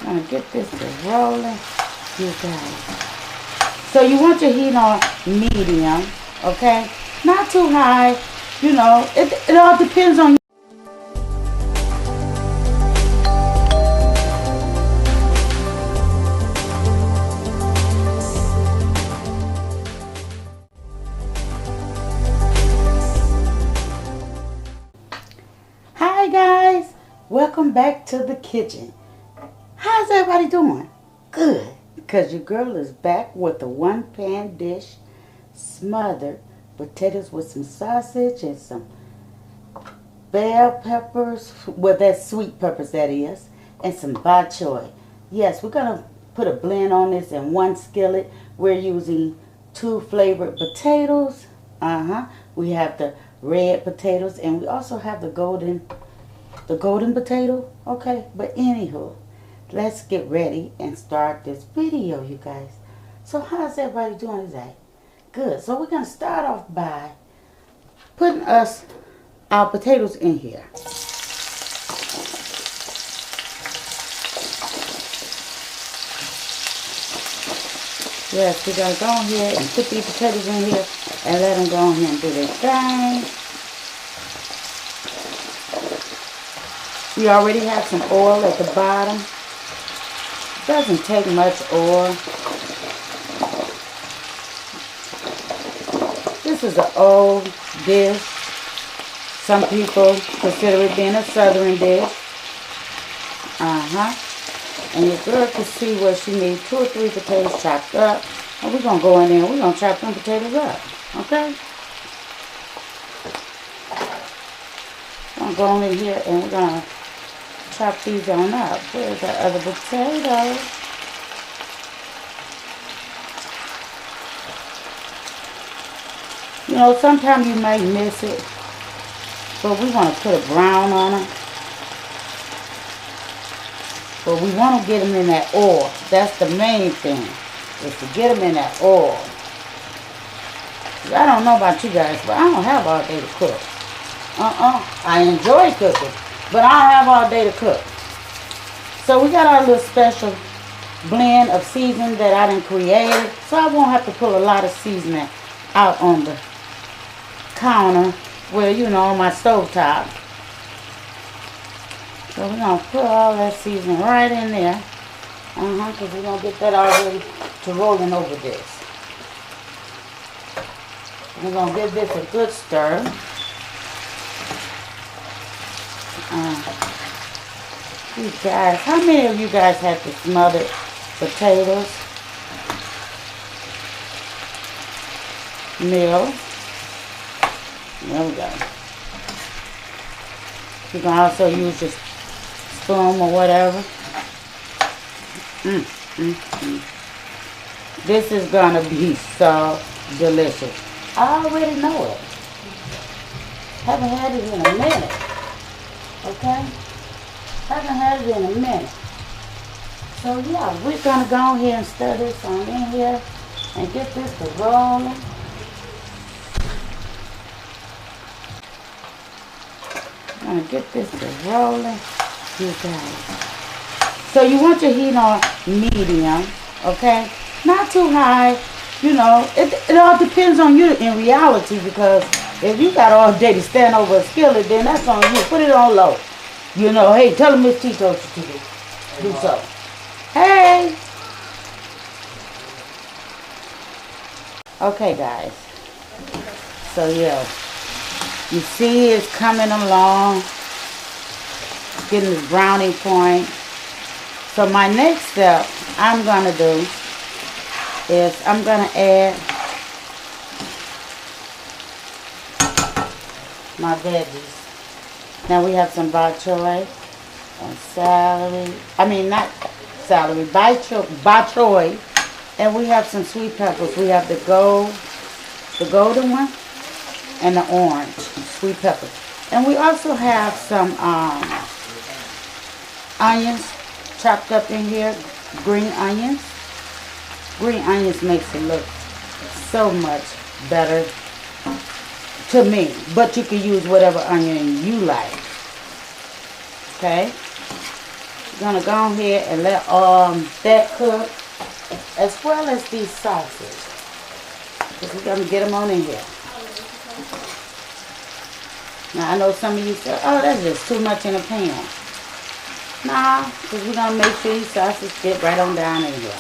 Gonna get this to rolling, you guys. So you want your heat on medium, okay? Not too high, you know. It all depends on you. Hi guys, welcome back to the kitchen. How's everybody doing? Good, because your girl is back with a one-pan dish, smothered potatoes with some sausage and some bell peppers, well that's sweet peppers that is, and some bok choy. Yes, we're going to put a blend on this in one skillet. We're using 2 flavored potatoes. We have the red potatoes and we also have the golden potato. Okay, but anywho, let's get ready and start this video, you guys. So how's everybody doing today? Good. So we're going to start off by putting our potatoes in here. Yes, we're going to go ahead and put these potatoes in here and let them go ahead and do their thing. We already have some oil at the bottom. Doesn't take much oil. This is an old dish. Some people consider it being a southern dish. And your girl can see where she needs 2 or 3 potatoes chopped up. And we're going to go in there and we're going to chop them potatoes up. Okay? We're going to go in here and we're going to chop these on up. Where's the other potatoes? You know, sometimes you might miss it, but we want to put a brown on them. But we want to get them in that oil. That's the main thing, is to get them in that oil. I don't know about you guys, but I don't have all day to cook. I enjoy cooking, but I don't have all day to cook. So we got our little special blend of seasoning that I done created. So I won't have to pull a lot of seasoning out on the counter, where, you know, on my stove top. So we're going to put all that seasoning right in there. Because we're going to get that all ready to rolling over this. We're going to give this a good stir. You guys, how many of you guys had the smothered potatoes meal? There we go. You can also use your spoon or whatever. This is gonna be so delicious. I already know it. Haven't had it in a minute. Okay? Haven't had it in a minute. So yeah, we're gonna go ahead and stir this on in here and get this to rolling. I'm gonna get this to rolling, you guys. So you want your heat on medium, okay? Not too high, you know. It all depends on you in reality, because if you got all day to stand over a skillet, then that's on you. Put it on low. You know, hey, tell them Miss T told you to do so. Hey! Okay, guys. So, yeah. You see it's coming along. Getting this browning point. So, my next step I'm going to do is I'm going to add my veggies. Now we have some bok choy and celery. I mean, not celery, bok choy. And we have some sweet peppers. We have the golden one and the orange sweet peppers. And we also have some onions chopped up in here, green onions. Green onions makes it look so much better to me, but you can use whatever onion you like. Okay, Gonna go ahead and let that cook, as well as these sauces. Because we're gonna get them on in here. Now I know some of you say, oh, that's just too much in a pan. Nah, because we're gonna make sure these sauces get right on down in here.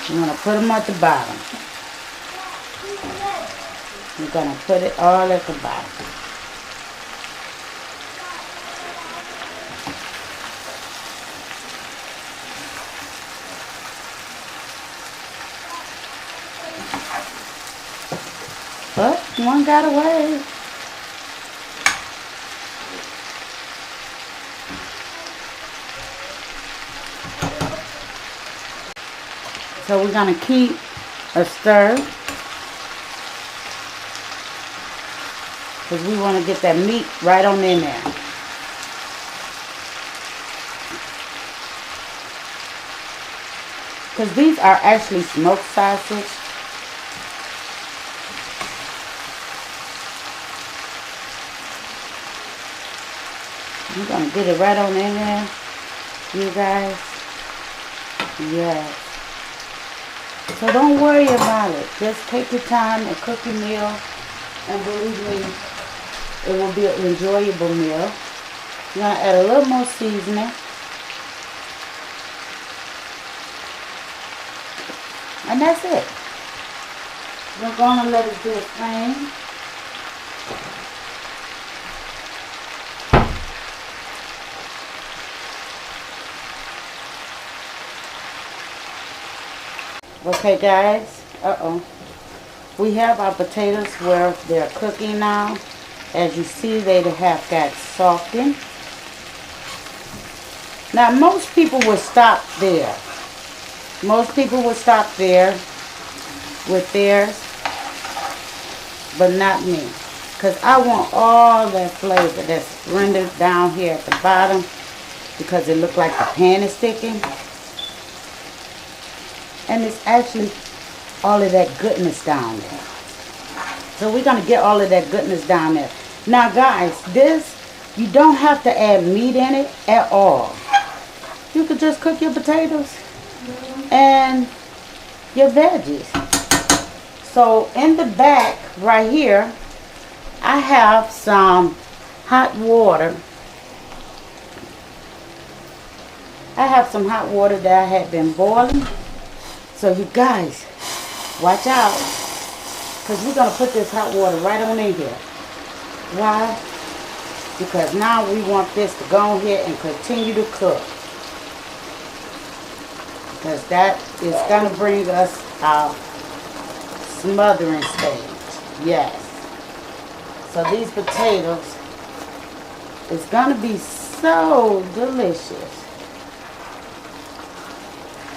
You want to put them at the bottom. You're going to put it all at the bottom. But one got away. So we're going to keep a stir, because we want to get that meat right on in there. Because these are actually smoked sausage. I'm going to get it right on in there, you guys. Yes. So don't worry about it. Just take your time and cook your meal. And believe me, it will be an enjoyable meal. You're going to add a little more seasoning. And that's it. We're going to let it do its thing. Okay guys, we have our potatoes where they're cooking now. As you see, they have got softened. Now most people would stop there. Most people would stop there with theirs, but not me. Because I want all that flavor that's rendered down here at the bottom, because it looks like the pan is sticking. And it's actually all of that goodness down there. So we're going to get all of that goodness down there. Now guys, this, you don't have to add meat in it at all. You could just cook your potatoes and your veggies. So in the back right here, I have some hot water. I have some hot water that I had been boiling. So you guys, watch out, because we're going to put this hot water right on in here. Why? Because now we want this to go ahead and continue to cook. Because that is going to bring us our smothering stage. Yes. So these potatoes is going to be so delicious.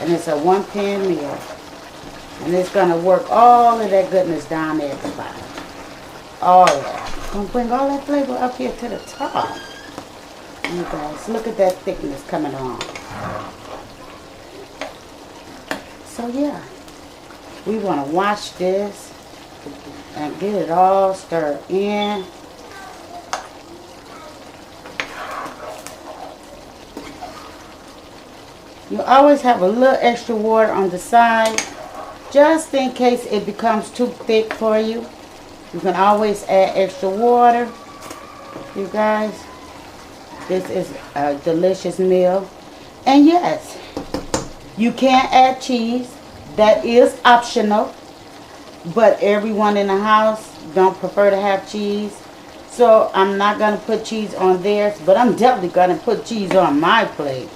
And it's a one-pan meal. And it's going to work all of that goodness down there at the bottom. All of that. Going to bring all that flavor up here to the top. You guys, look at that thickness coming on. So yeah, we want to wash this and get it all stirred in. You always have a little extra water on the side, just in case it becomes too thick for you. You can always add extra water. You guys, this is a delicious meal. And yes, you can add cheese. That is optional. But everyone in the house don't prefer to have cheese. So I'm not going to put cheese on theirs, but I'm definitely going to put cheese on my plate.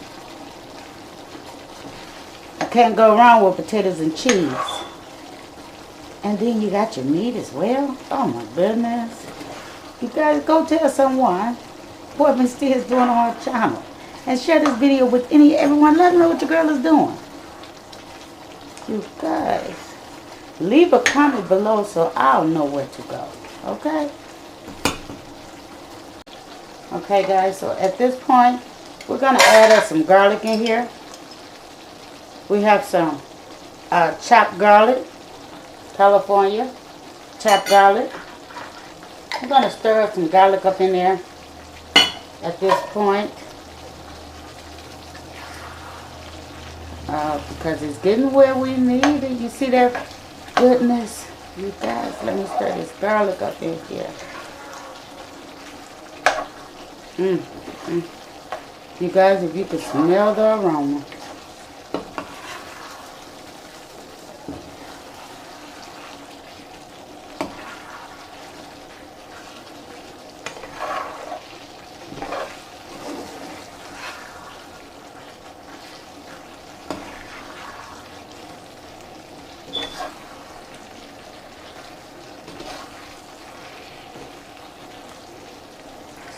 Can't go wrong with potatoes and cheese. And then you got your meat as well. Oh my goodness. You guys go tell someone what Miss T is doing on our channel. And share this video with everyone. Let them know what your girl is doing. You guys, leave a comment below so I'll know where to go. Okay? Okay, guys, so at this point, we're going to add some garlic in here. We have some chopped garlic, California chopped garlic. I'm going to stir some garlic up in there at this point. Because it's getting where we need it. You see that goodness? You guys, let me stir this garlic up in here. You guys, if you could smell the aroma.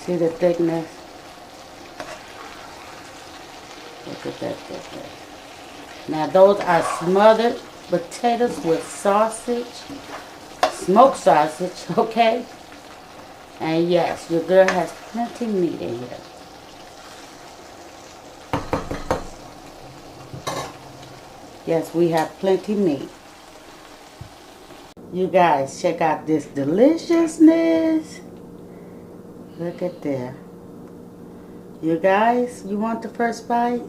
See the thickness? Look at that thickness. Now those are smothered potatoes with sausage, smoked sausage, okay? And yes, your girl has plenty of meat in here. Yes, we have plenty of meat. You guys, check out this deliciousness. Look at that. You guys, you want the first bite?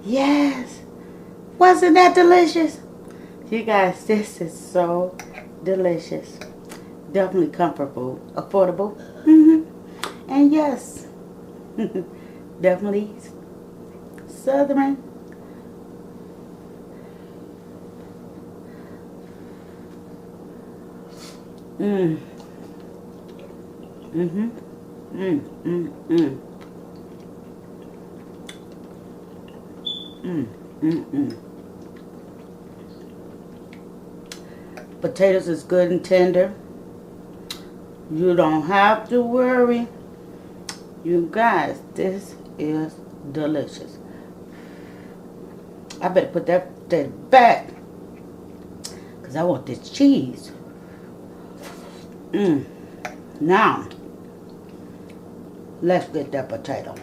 Yes. Wasn't that delicious? You guys, this is so delicious. Definitely comfortable, affordable. And yes, definitely southern. Potatoes is good and tender. You don't have to worry. You guys, this is delicious. I better put that potato back because I want this cheese. Now, let's get that potato.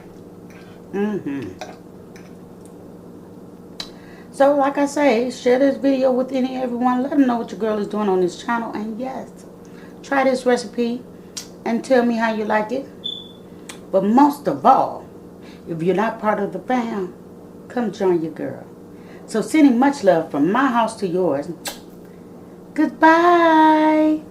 So, like I say, share this video with everyone. Let them know what your girl is doing on this channel. And yes, try this recipe and tell me how you like it. But most of all, if you're not part of the fam, come join your girl. So, sending much love from my house to yours. Goodbye.